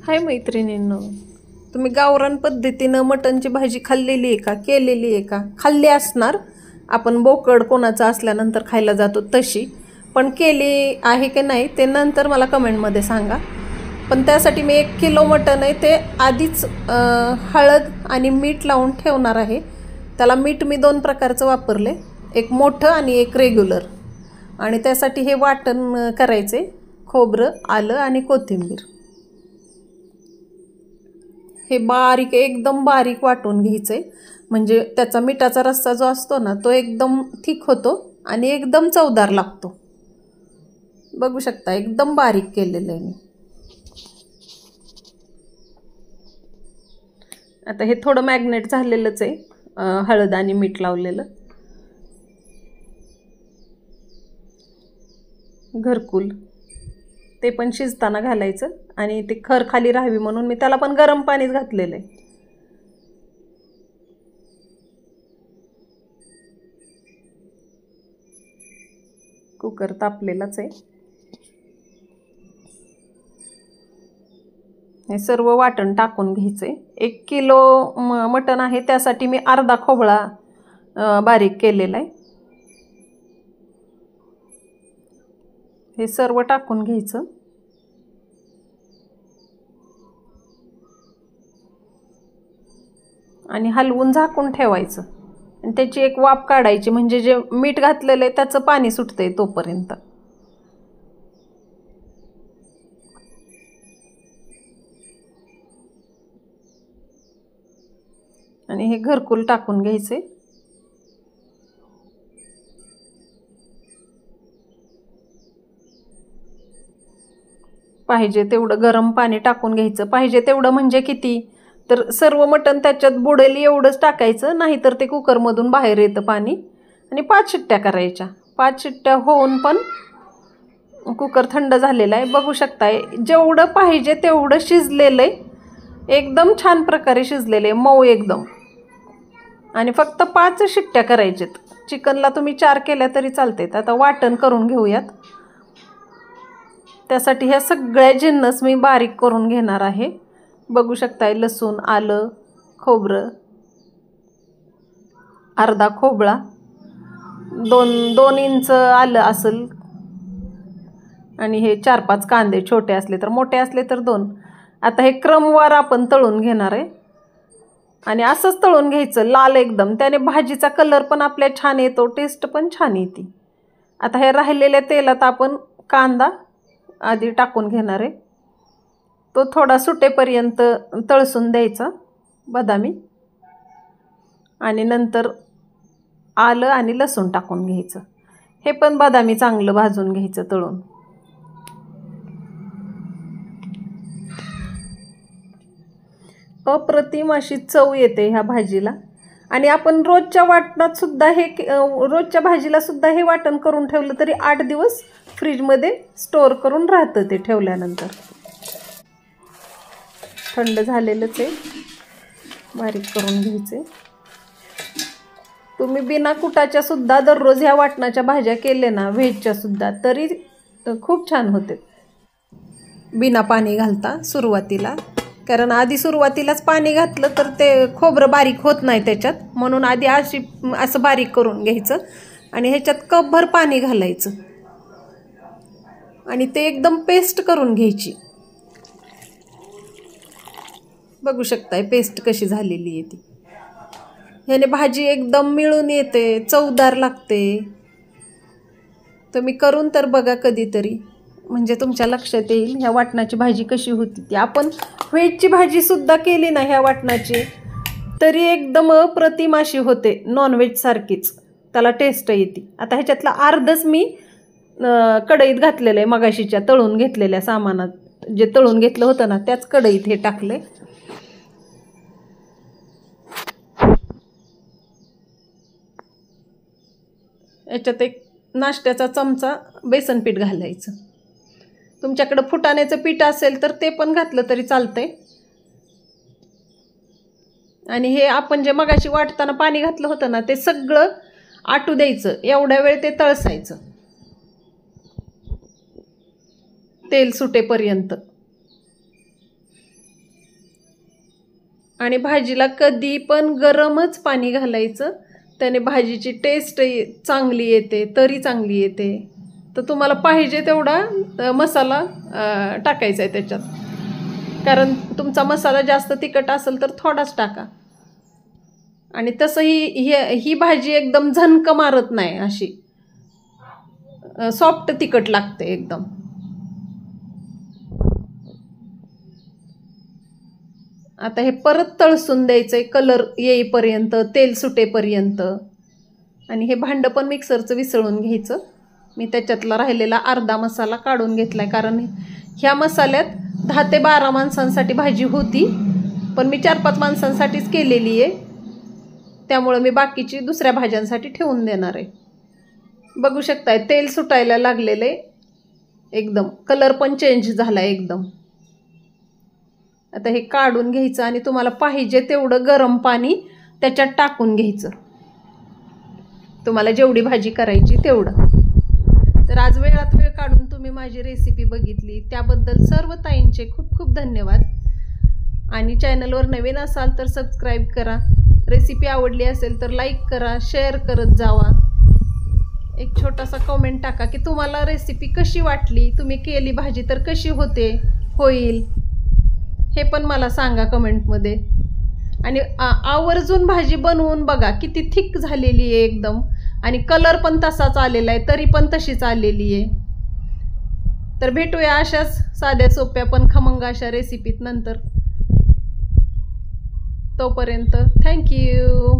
हाय मैत्रिणींनो, तुम्ही गावरान पद्धतीनं मटणची भाजी खाल्लेली आहे का, केलेली आहे का? खाल्ली असणार, आपण बोकड कोणाचं असल्यानंतर खायला जातो तशी, पण केली आहे की नाही ते नंतर मला कमेंटमध्ये सांगा. पण त्यासाठी मी 1 किलो मटण आहे ते आधीच हळद आणि मीठ लावून ठेवणार आहे. त्याला मीठ मी 2 प्रकारचं वापरले, एक मोठं आणि एक रेग्युलर. आणि त्यासाठी हे वाटण करायचे, खोबरं, आलं आणि कोथिंबीर. हे बारीक एकदम बारीक वाटून घ्यायचे, म्हणजे त्याचा मिठाचा रस्सा जो असतो ना तो एकदम थिक होतो आणि एकदम चवदार लागतो. बघू शकता एकदम बारीक केलेलं आहे मी. आता हे थोडं मॅग्नेट झालेलंच आहे, हळद आणि मीठ लावलेलं. घरकुल ते पण शिजताना घालायचं आणि ते खर खाली राहावी म्हणून मी त्याला पण गरम पाणीच घातलेलं आहे. कुकर तापलेलाच आहे. हे सर्व वाटण टाकून घ्यायचे. 1 किलो मटण आहे, त्यासाठी मी अर्धा खोबळा बारीक केलेला आहे. हे सर्व टाकून घ्यायचं आणि हलवून झाकून ठेवायचं आणि त्याची एक वाफ काढायची, म्हणजे जे मीठ घातलेलं आहे त्याचं पाणी सुटतंय तोपर्यंत. आणि हे घरकुल टाकून घ्यायचे. पाहिजे तेवढं गरम पाणी टाकून घ्यायचं. पाहिजे तेवढं म्हणजे किती, तर सर्व मटण त्याच्यात बुडेल एवढंच टाकायचं, नाहीतर ते कुकरमधून बाहेर येतं पाणी. आणि 5 शिट्ट्या करायच्या. 5 शिट्ट्या होऊन पण कुकर थंड झालेला आहे. बघू शकताय जेवढं पाहिजे तेवढं शिजलेलं आहे, एकदम छान प्रकारे शिजलेलं आहे, मऊ एकदम. आणि फक्त 5 शिट्ट्या करायच्यात. चिकनला तुम्ही 4 केल्या तरी चालतात. आता वाटण करून घेऊयात. त्यासाठी ह्या सगळ्या जिन्नस मी बारीक करून घेणार आहे. बघू शकताय लसूण, आलं, खोबरं, अर्धा खोबळा, 2 इंच आलं असेल, आणि हे 4-5 कांदे, छोटे असले तर, मोठे असले तर 2. आता हे क्रमवार आपण तळून घेणार आहे आणि असंच तळून घ्यायचं लाल एकदम. त्याने भाजीचा कलर पण आपल्या छान येतो, टेस्ट पण छान येते. आता हे राहिलेल्या तेलात आपण कांदा आधी टाकून घेणार आहे. तो थोडा सुटेपर्यंत तळसून द्यायचा बदामी, आणि नंतर आलं आणि लसूण टाकून घ्यायचं. हे पण बदामी चांगलं भाजून घ्यायचं तळून. अप्रतिम अशी चव येते ह्या भाजीला. आणि आपण रोजच्या वाटणात सुद्धा हे रोजच्या भाजीला सुद्धा हे वाटण करून ठेवलं तरी 8 दिवस फ्रीजमध्ये स्टोअर करून राहतं ते ठेवल्यानंतर. थंड झालेलंच आहे, बारीक करून घ्यायचे. तुम्ही बिना कुटाच्या सुद्धा दररोज ह्या वाटणाच्या भाज्या केल्या ना, व्हेजच्या सुद्धा, तरी खूप छान होते. बिना पाणी घालता सुरुवातीला, कारण आधी सुरुवातीलाच पाणी घातलं तर ते खोबरं बारीक होत नाही त्याच्यात, म्हणून आधी असं बारीक करून घ्यायचं आणि ह्याच्यात कपभर पाणी घालायचं आणि ते एकदम पेस्ट करून घ्यायची. बघू शकताय पेस्ट कशी झालेली आहे ती. ह्याने भाजी एकदम मिळून येते, चवदार लागते. तुम्ही करून तर बघा कधीतरी, म्हणजे तुमच्या लक्षात येईल ह्या वाटणाची भाजी कशी होती ती. आपण व्हेजची भाजी सुद्धा केली ना ह्या वाटणाची, तरी एकदम अप्रतिम अशी होते, नॉनव्हेज सारखीच त्याला टेस्ट येते. आता ह्याच्यातलं अर्धच मी कढईत घातलेलं आहे, मगाशीच्या तळून घेतलेल्या सामानात, जे तळून घेतलं होतं ना त्याच कढईत हे टाकले. याच्यात एक नाश्त्याचा चमचा बेसन पीठ घालायचं. तुमच्याकडे फुटाण्याचं पीठ असेल तर ते पण घातलं तरी चालतंय. आणि हे आपण जे मगाशी वाटताना पाणी घातलं होतं ना ते सगळं आटू द्यायचं. एवढ्या वेळ ते तळसायचं तेल सुटेपर्यंत. आणि भाजीला कधी पण गरमच पाणी घालायचं, त्याने भाजीची टेस्ट चांगली येते, तरी चांगली येते. तर तुम्हाला पाहिजे तेवढा मसाला टाकायचा आहे त्याच्यात, कारण तुमचा मसाला जास्त तिखट असेल तर थोडाच टाका. आणि तसंही ही भाजी एकदम झणक मारत नाही, अशी सॉफ्ट तिखट लागते एकदम. आता हे परत तळसून द्यायचंय कलर येईपर्यंत, तेल सुटेपर्यंत. आणि हे भांडं पण मिक्सरचं विसळून घ्यायचं. मी त्याच्यातला राहिलेला अर्धा मसाला काढून घेतलाय, कारण ह्या मसाल्यात 10 ते 12 माणसांसाठी भाजी होती, पण मी 4-5 माणसांसाठीच केलेली आहे, त्यामुळे मी बाकीची दुसऱ्या भाज्यांसाठी ठेवून देणार आहे. बघू शकताय तेल सुटायला लागलेले, एकदम कलर पण चेंज झाला एकदम. आता हे काढून घ्यायचं आणि तुम्हाला पाहिजे तेवढं गरम पाणी त्याच्यात टाकून घ्यायचं, तुम्हाला जेवढी भाजी करायची तेवढं. तर आज वेळात वेळ काढून तुम्ही माझी रेसिपी बघितली, त्याबद्दल सर्व ताईंचे खूप खूप धन्यवाद. आणि चॅनलवर नवीन असाल तर सबस्क्राईब करा. रेसिपी आवडली असेल तर लाईक करा, शेअर करत जावा. एक छोटासा कमेंट टाका की तुम्हाला रेसिपी कशी वाटली, तुम्ही केली भाजी तर कशी होईल हे पण मला सांगा कमेंटमध्ये. आणि आवर्जून भाजी बनवून बघा, किती थिक झालेली आहे एकदम, आणि कलर पण तसाच आलेला आहे, तरी पण तशीच आलेली आहे. तर भेटूया अशाच साध्या सोप्या पण खमंग अशा रेसिपीत नंतर. तोपर्यंत थँक्यू.